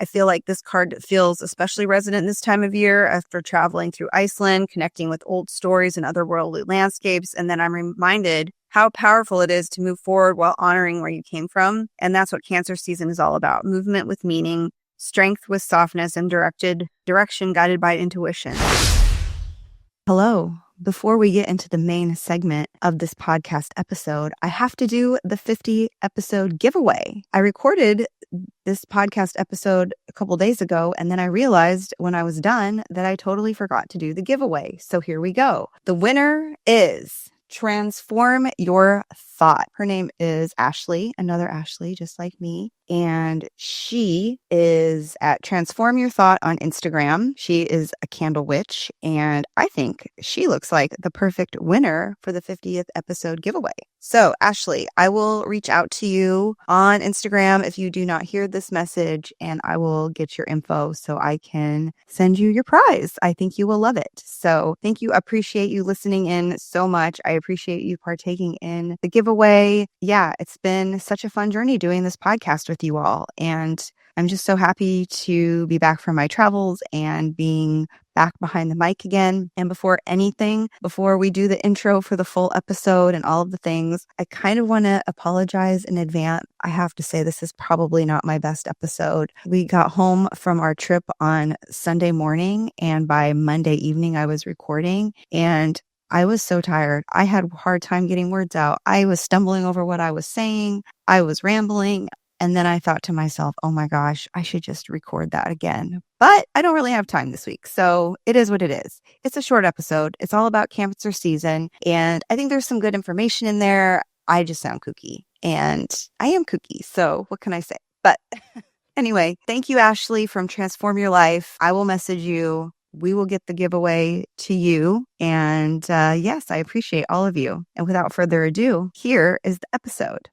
I feel like this card feels especially resonant this time of year after traveling through Iceland, connecting with old stories and otherworldly landscapes. And then I'm reminded how powerful it is to move forward while honoring where you came from. And that's what Cancer season is all about. Movement with meaning, strength with softness, and direction guided by intuition. Hello. Before we get into the main segment of this podcast episode, I have to do the 50 episode giveaway. I recorded this podcast episode a couple days ago, and then I realized when I was done that I totally forgot to do the giveaway. So here we go. The winner is Transform Your Thought. Her name is Ashleigh, another Ashleigh, just like me. And she is at Transform Your Thought on Instagram. She is a candle witch, and I think she looks like the perfect winner for the 50th episode giveaway. So, Ashleigh, I will reach out to you on Instagram if you do not hear this message, and I will get your info so I can send you your prize. I think you will love it. So, thank you. I appreciate you listening in so much. I appreciate you partaking in the giveaway. Yeah, it's been such a fun journey doing this podcast with you all. And I'm just so happy to be back from my travels and being back behind the mic again. And before we do the intro for the full episode and all of the things, I kind of want to apologize in advance. I have to say this is probably not my best episode. We got home from our trip on Sunday morning, and by Monday evening I was recording, and I was so tired. I had a hard time getting words out. I was stumbling over what I was saying. I was rambling. And then I thought to myself, oh my gosh, I should just record that again. But I don't really have time this week. So it is what it is. It's a short episode. It's all about Cancer season. And I think there's some good information in there. I just sound kooky. And I am kooky. So what can I say? But anyway, thank you, Ashleigh from Transform Your Life. I will message you. We will get the giveaway to you. And yes, I appreciate all of you. And without further ado, here is the episode.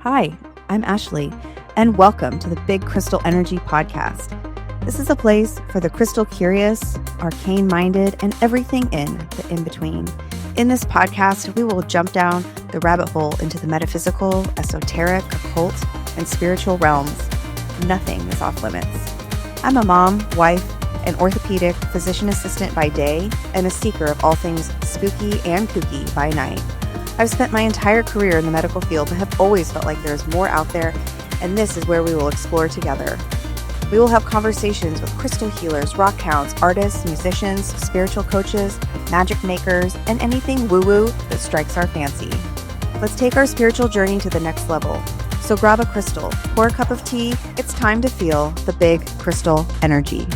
Hi, I'm Ashleigh, and welcome to the Big Crystal Energy Podcast. This is a place for the crystal curious, arcane-minded, and everything in the in-between. In this podcast, we will jump down the rabbit hole into the metaphysical, esoteric, occult, and spiritual realms. Nothing is off limits. I'm a mom, wife, an orthopedic physician assistant by day, and a seeker of all things spooky and kooky by night. I've spent my entire career in the medical field but have always felt like there's more out there, and this is where we will explore together. We will have conversations with crystal healers, rock hounds, artists, musicians, spiritual coaches, magic makers, and anything woo-woo that strikes our fancy. Let's take our spiritual journey to the next level. So grab a crystal, pour a cup of tea. It's time to feel the big crystal energy.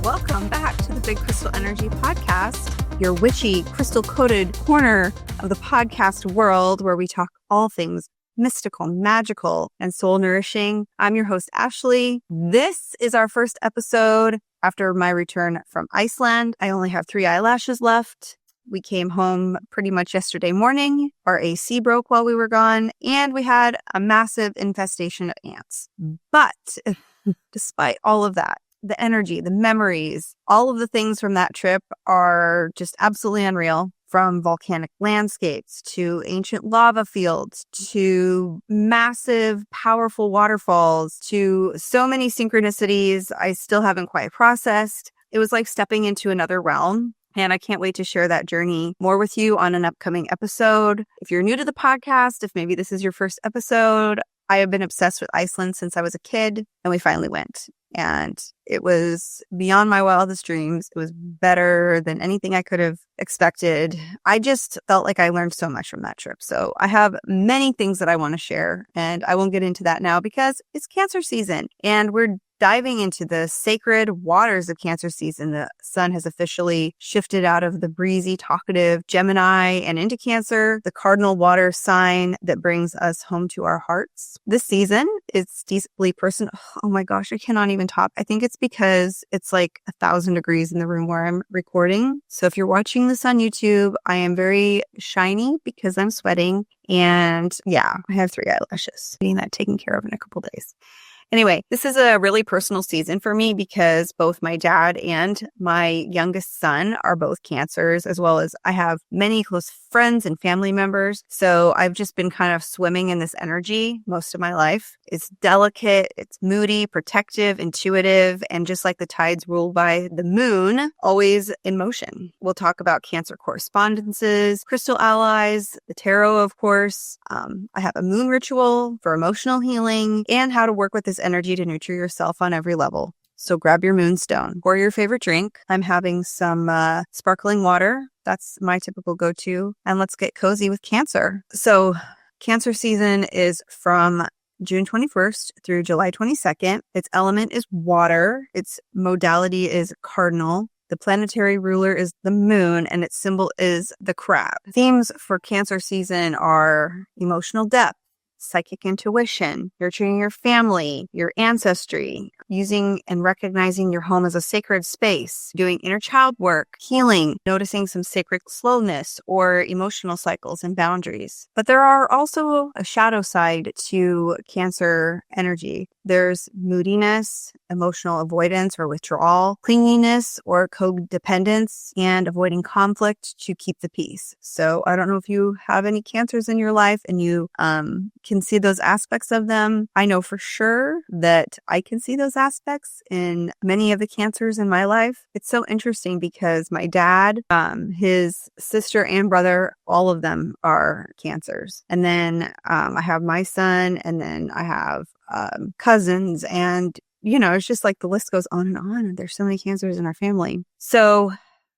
Welcome back to the Big Crystal Energy Podcast, your witchy, crystal-coated corner of the podcast world where we talk all things mystical, magical, and soul-nourishing. I'm your host, Ashleigh. This is our first episode after my return from Iceland. I only have 3 eyelashes left. We came home pretty much yesterday morning. Our AC broke while we were gone, and we had a massive infestation of ants. But despite all of that, the energy, the memories, all of the things from that trip are just absolutely unreal. From volcanic landscapes to ancient lava fields to massive, powerful waterfalls to so many synchronicities I still haven't quite processed. It was like stepping into another realm. And I can't wait to share that journey more with you on an upcoming episode. If you're new to the podcast, if maybe this is your first episode, I have been obsessed with Iceland since I was a kid, and we finally went. And it was beyond my wildest dreams. It was better than anything I could have expected. I just felt like I learned so much from that trip. So I have many things that I want to share, and I won't get into that now because it's Cancer season and we're diving into the sacred waters of Cancer season. The sun has officially shifted out of the breezy, talkative Gemini and into Cancer, the cardinal water sign that brings us home to our hearts. This season is deeply personal. Oh my gosh, I cannot even talk. I think it's because it's like 1,000 degrees in the room where I'm recording. So if you're watching this on YouTube, I am very shiny because I'm sweating. And yeah, I have 3 eyelashes. Getting that taken care of in a couple days. Anyway, this is a really personal season for me because both my dad and my youngest son are both Cancers, as well as I have many close friends and family members. So I've just been kind of swimming in this energy most of my life. It's delicate, it's moody, protective, intuitive, and just like the tides ruled by the moon, always in motion. We'll talk about Cancer correspondences, crystal allies, the tarot, of course. I have a moon ritual for emotional healing and how to work with this energy to nurture yourself on every level. So grab your moonstone or your favorite drink. I'm having some sparkling water. That's my typical go-to. And let's get cozy with Cancer. So Cancer season is from June 21st through July 22nd. Its element is water. Its modality is cardinal. The planetary ruler is the moon, and its symbol is the crab. Themes for Cancer season are emotional depth, psychic intuition, nurturing your family, your ancestry, using and recognizing your home as a sacred space, doing inner child work, healing, noticing some sacred slowness or emotional cycles and boundaries. But there are also a shadow side to Cancer energy. There's moodiness, emotional avoidance or withdrawal, clinginess or codependence, and avoiding conflict to keep the peace. So I don't know if you have any Cancers in your life and you can see those aspects of them. I know for sure that I can see those aspects in many of the Cancers in my life. It's so interesting because my dad, his sister and brother, all of them are Cancers. And then I have my son, and then I have cousins, and it's just like the list goes on and on, and there's so many Cancers in our family. So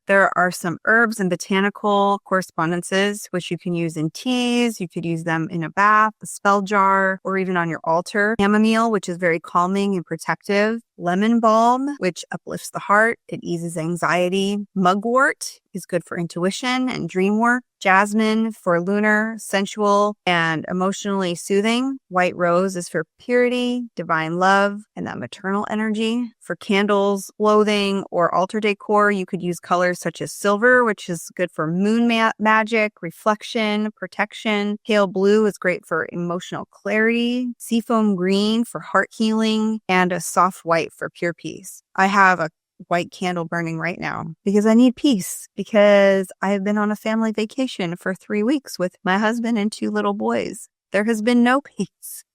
there are some herbs and botanical correspondences, which you can use in teas. You could use them in a bath, a spell jar, or even on your altar. Chamomile, which is very calming and protective. Lemon balm, which uplifts the heart. It eases anxiety. Mugwort is good for intuition and dream work. Jasmine for lunar, sensual, and emotionally soothing. White rose is for purity, divine love, and that maternal energy. For candles, clothing, or altar decor, you could use colors such as silver, which is good for moon magic, reflection, protection. Pale blue is great for emotional clarity. Seafoam green for heart healing, and a soft white for pure peace. I have a white candle burning right now because I need peace, because I have been on a family vacation for 3 weeks with my husband and 2 little boys. There has been no peace.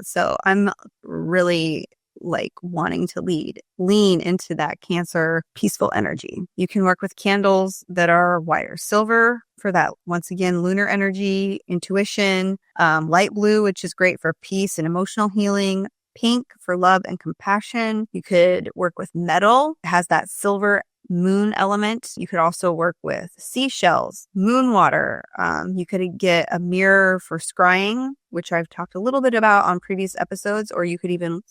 So I'm really wanting to lean into that Cancer peaceful energy. You can work with candles that are white or silver for that, once again, lunar energy, intuition. Light blue, which is great for peace and emotional healing. Pink for love and compassion. You could work with metal. It has that silver moon element. You could also work with seashells, moon water. You could get a mirror for scrying, which I've talked a little bit about on previous episodes, or you could even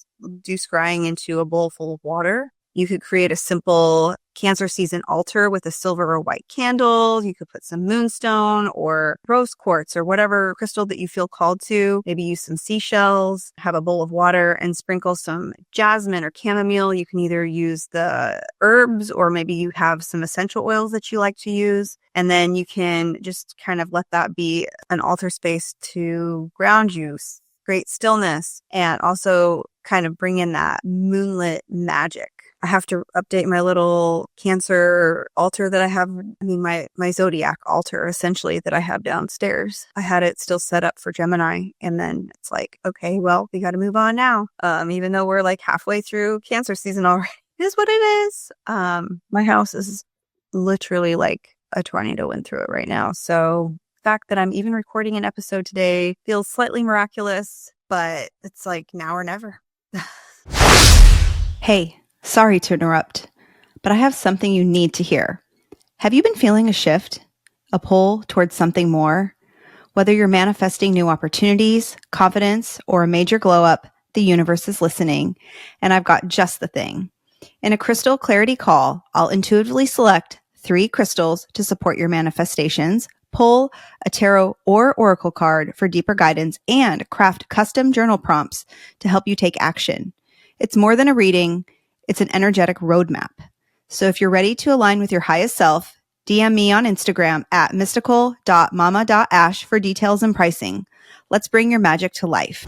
do scrying into a bowl full of water. You could create a simple Cancer season altar with a silver or white candle. You could put some moonstone or rose quartz or whatever crystal that you feel called to. Maybe use some seashells, have a bowl of water, and sprinkle some jasmine or chamomile. You can either use the herbs, or maybe you have some essential oils that you like to use. And then you can just kind of let that be an altar space to ground you, create stillness, and also kind of bring in that moonlit magic. I have to update my little Cancer altar that I have. My zodiac altar, essentially, that I have downstairs. I had it still set up for Gemini. And then it's like, okay, well, we got to move on now. Even though we're halfway through Cancer season already. It is what it is. My house is literally a tornado went through it right now. So the fact that I'm even recording an episode today feels slightly miraculous, but it's now or never. Hey. Sorry to interrupt, but I have something you need to hear. Have you been feeling a shift, a pull towards something more? Whether you're manifesting new opportunities, confidence, or a major glow up, the universe is listening, and I've got just the thing. In a crystal clarity call, I'll intuitively select 3 crystals to support your manifestations, pull a tarot or oracle card for deeper guidance, and craft custom journal prompts to help you take action. It's more than a reading. It's an energetic roadmap. So if you're ready to align with your highest self, DM me on Instagram at mystical.mama.ash for details and pricing. Let's bring your magic to life.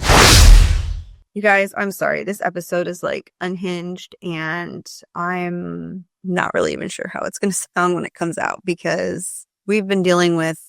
You guys, I'm sorry. This episode is like unhinged and I'm not really even sure how it's going to sound when it comes out because I've been dealing with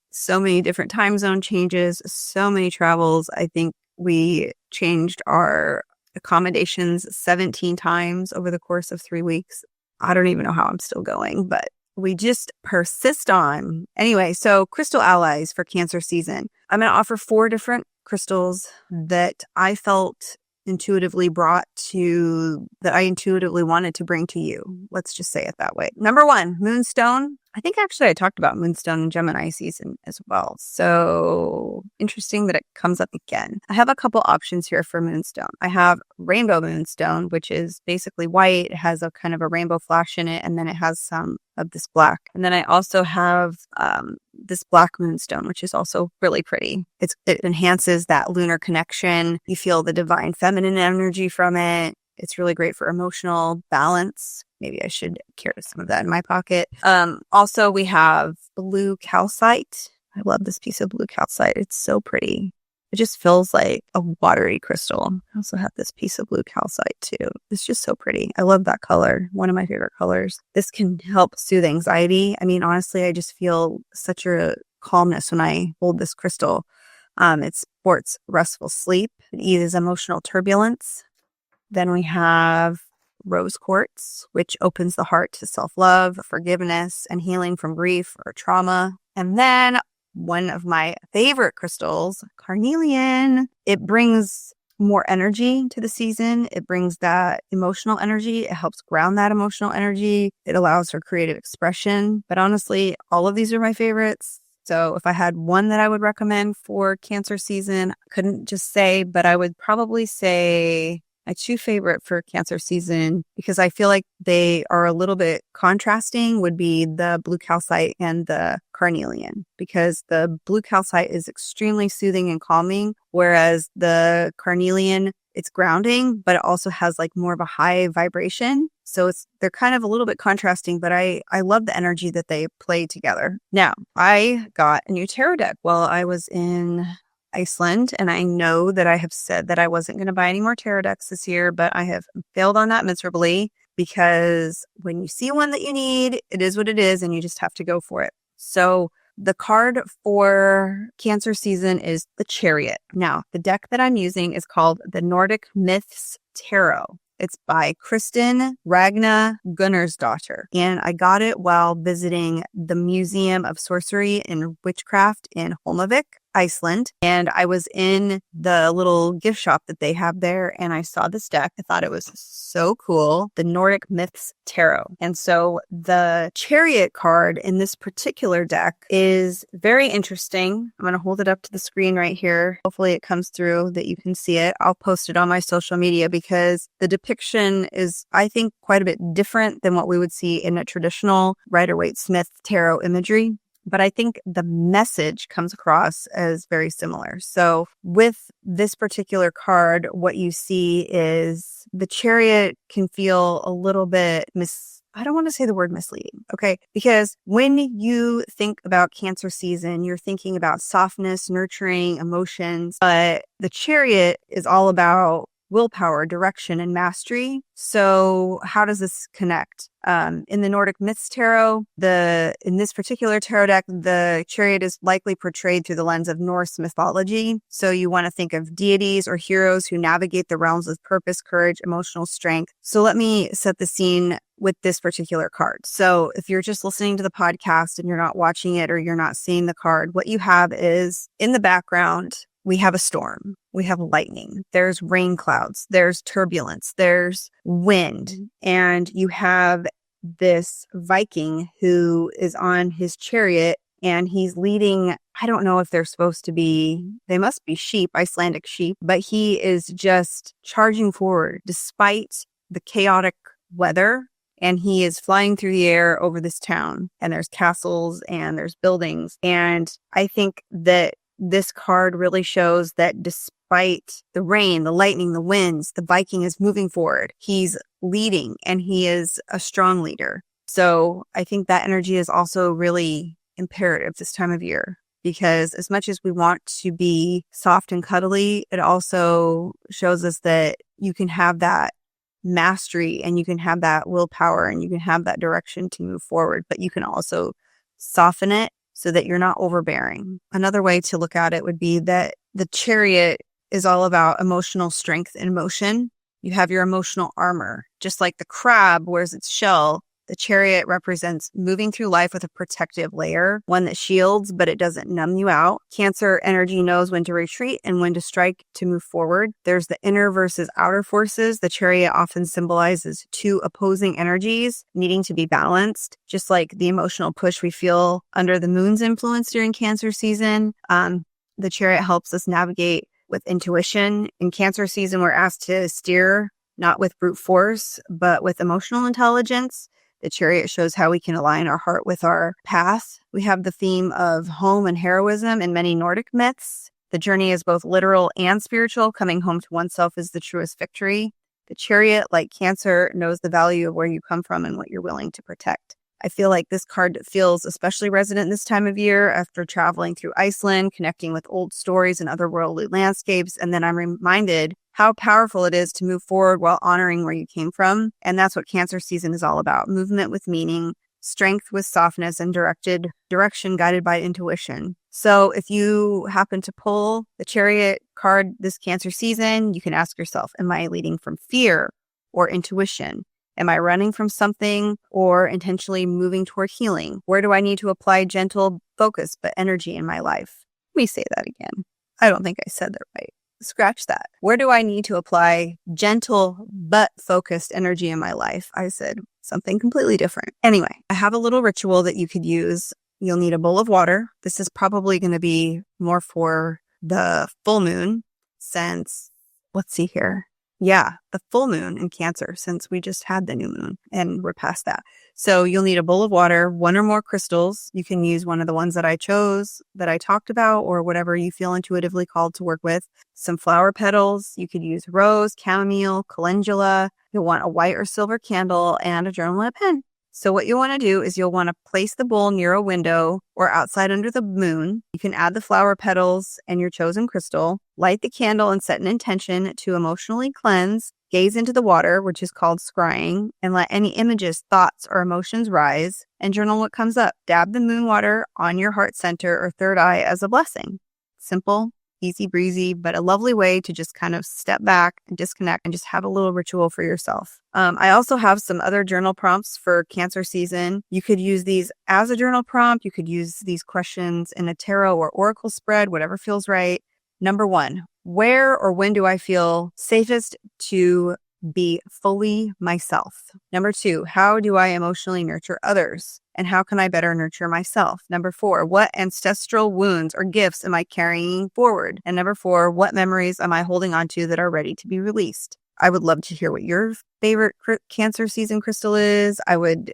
so many different time zone changes, so many travels. I think we changed our accommodations 17 times over the course of 3 weeks. I don't even know how I'm still going, but we just persist on. Anyway, so crystal allies for Cancer season. I'm going to offer 4 different crystals that I felt intuitively that I intuitively wanted to bring to you. Let's just say it that way. Number 1, moonstone. I think actually I talked about moonstone in Gemini season as well. So interesting that it comes up again. I have a couple options here for moonstone. I have rainbow moonstone, which is basically white. It has a kind of a rainbow flash in it, and then it has some of this black. And then I also have this black moonstone, which is also really pretty. It enhances that lunar connection. You feel the divine feminine energy from it. It's really great for emotional balance. Maybe I should carry some of that in my pocket. Also, we have blue calcite. I love this piece of blue calcite. It's so pretty. It just feels like a watery crystal. I also have this piece of blue calcite too. It's just so pretty. I love that color. One of my favorite colors. This can help soothe anxiety. I mean, honestly, I just feel such a calmness when I hold this crystal. It supports restful sleep. It eases emotional turbulence. Then we have rose quartz, which opens the heart to self-love, forgiveness, and healing from grief or trauma. And then one of my favorite crystals, carnelian. It brings more energy to the season. It brings that emotional energy. It helps ground that emotional energy. It allows for creative expression. But honestly, all of these are my favorites. So if I had one that I would recommend for Cancer season, I couldn't just say, but I would probably say my 2 favorite for Cancer season, because I feel like they are a little bit contrasting, would be the blue calcite and the carnelian, because the blue calcite is extremely soothing and calming, whereas the carnelian, it's grounding, but it also has like more of a high vibration. So they're kind of a little bit contrasting, but I love the energy that they play together. Now, I got a new tarot deck while I was in Iceland, and I know that I have said that I wasn't going to buy any more tarot decks this year, but I have failed on that miserably, because when you see one that you need, it is what it is, and you just have to go for it. So the card for Cancer season is the Chariot. Now, the deck that I'm using is called the Nordic Myths Tarot. It's by Kristen Ragna Gunnarsdottir, and I got it while visiting the Museum of Sorcery and Witchcraft in Holmavik, Iceland. And I was in the little gift shop that they have there, and I saw this deck. I thought it was so cool, the Nordic Myths Tarot. And so the Chariot card in this particular deck is very interesting. I'm going to hold it up to the screen right here. Hopefully it comes through that you can see it. I'll post it on my social media, because the depiction is, I think, quite a bit different than what we would see in a traditional Rider-Waite-Smith tarot imagery. But I think the message comes across as very similar. So with this particular card, what you see is the Chariot can feel a little bit I don't want to say the word misleading, okay? Because when you think about Cancer season, you're thinking about softness, nurturing, emotions. But the Chariot is all about willpower, direction, and mastery. So how does this connect? In the Nordic Myths Tarot, in this particular tarot deck, the Chariot is likely portrayed through the lens of Norse mythology. So you want to think of deities or heroes who navigate the realms with purpose, courage, emotional strength. So let me set the scene with this particular card. So if you're just listening to the podcast and you're not watching it or you're not seeing the card, what you have is in the background, we have a storm, we have lightning, there's rain clouds, there's turbulence, there's wind, and you have this Viking who is on his chariot, and he's leading, I don't know if they're supposed to be, they must be sheep, Icelandic sheep, but he is just charging forward despite the chaotic weather. And he is flying through the air over this town, and there's castles and there's buildings. And I think that this card really shows that despite the rain, the lightning, the winds, the Viking is moving forward. He's leading, and he is a strong leader. So I think that energy is also really imperative this time of year. because as much as we want to be soft and cuddly, it also shows us that you can have that mastery and you can have that willpower and you can have that direction to move forward, but you can also soften it so that you're not overbearing. Another way to look at it would be that the Chariot is all about emotional strength and motion. You have your emotional armor. Just like the crab wears its shell, the Chariot represents moving through life with a protective layer, one that shields, but it doesn't numb you out. Cancer energy knows when to retreat and when to strike to move forward. There's the inner versus outer forces. The Chariot often symbolizes two opposing energies needing to be balanced, just like the emotional push we feel under the moon's influence during Cancer season. The Chariot helps us navigate with intuition. In Cancer season, we're asked to steer not with brute force, but with emotional intelligence. The Chariot shows how we can align our heart with our path. We have the theme of home and heroism in many Nordic myths. The journey is both literal and spiritual. Coming home to oneself is the truest victory. The Chariot, like Cancer, knows the value of where you come from and what you're willing to protect. I feel like this card feels especially resonant this time of year after traveling through Iceland, connecting with old stories and otherworldly landscapes. And then I'm reminded how powerful it is to move forward while honoring where you came from. And that's what Cancer season is all about. Movement with meaning, strength with softness, and direction guided by intuition. So if you happen to pull the Chariot card this Cancer season, you can ask yourself, am I leading from fear or intuition? Am I running from something or intentionally moving toward healing? Where do I need to apply gentle focus but energy in my life? Let me say that again. I don't think I said that right. Scratch that. Where do I need to apply gentle but focused energy in my life? I said something completely different. Anyway, I have a little ritual that you could use. You'll need a bowl of water. This is probably going to be more for the full moon since, let's see here. Yeah, the full moon in Cancer, since we just had the new moon and we're past that. So you'll need a bowl of water, one or more crystals. You can use one of the ones that I chose, that I talked about, or whatever you feel intuitively called to work with. Some flower petals. You could use rose, chamomile, calendula. You'll want a white or silver candle and a journal and a pen. So what you'll want to do is you'll want to place the bowl near a window or outside under the moon. You can add the flower petals and your chosen crystal, light the candle and set an intention to emotionally cleanse, gaze into the water, which is called scrying, and let any images, thoughts, or emotions rise, and journal what comes up. Dab the moon water on your heart center or third eye as a blessing. Simple, easy breezy, but a lovely way to just kind of step back and disconnect and just have a little ritual for yourself. I also have some other journal prompts for Cancer season. You could use these as a journal prompt. You could use these questions in a tarot or oracle spread, whatever feels right. Number 1, where or when do I feel safest to be fully myself? Number 2, how do I emotionally nurture others? And how can I better nurture myself? Number 4, what ancestral wounds or gifts am I carrying forward? And number 4, what memories am I holding on to that are ready to be released? I would love to hear what your favorite Cancer season crystal is. I would,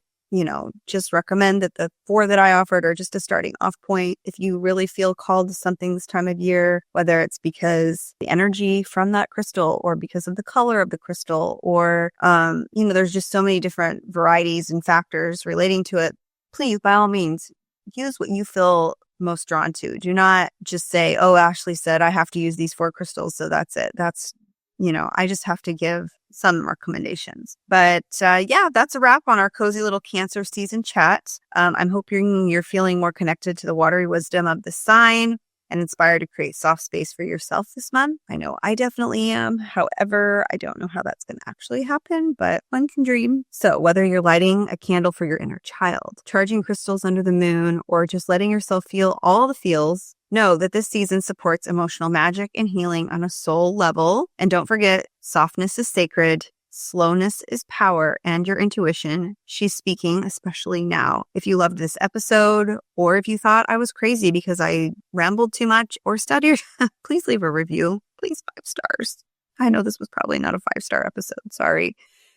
just recommend that the 4 that I offered are just a starting off point. If you really feel called to something this time of year, whether it's because the energy from that crystal or because of the color of the crystal or, there's just so many different varieties and factors relating to it. Please, by all means, use what you feel most drawn to. Do not just say, oh, Ashleigh said I have to use these 4 crystals, so that's it. I just have to give some recommendations. But that's a wrap on our cozy little Cancer season chat. I'm hoping you're feeling more connected to the watery wisdom of the sign and inspired to create soft space for yourself this month. I know I definitely am. However, I don't know how that's going to actually happen, but one can dream. So whether you're lighting a candle for your inner child, charging crystals under the moon, or just letting yourself feel all the feels, know that this season supports emotional magic and healing on a soul level. And don't forget, softness is sacred. Slowness is power, and your intuition. She's speaking, especially now. If you loved this episode, or if you thought I was crazy because I rambled too much or stuttered, please leave a review. Please 5 stars. I know this was probably not a 5-star episode. Sorry.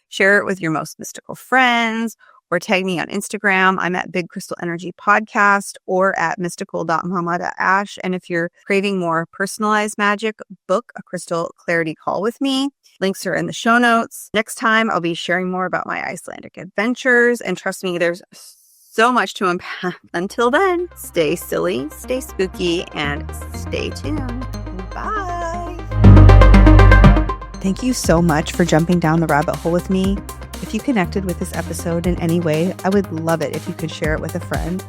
Share it with your most mystical friends, or tag me on Instagram. I'm at Big Crystal Energy Podcast or at mystical.mama.ash. And if you're craving more personalized magic, book a crystal clarity call with me. Links are in the show notes. Next time, I'll be sharing more about my Icelandic adventures. And trust me, there's so much to unpack. Until then, stay silly, stay spooky, and stay tuned. Bye. Thank you so much for jumping down the rabbit hole with me. If you connected with this episode in any way, I would love it if you could share it with a friend.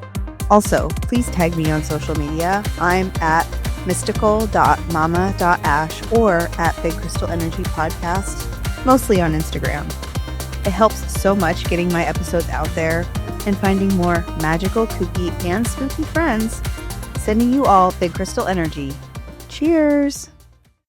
Also, please tag me on social media. I'm at mystical.mama.ash or at Big Crystal Energy Podcast, mostly on Instagram. It helps so much getting my episodes out there and finding more magical, kooky, and spooky friends. Sending you all Big Crystal Energy. Cheers!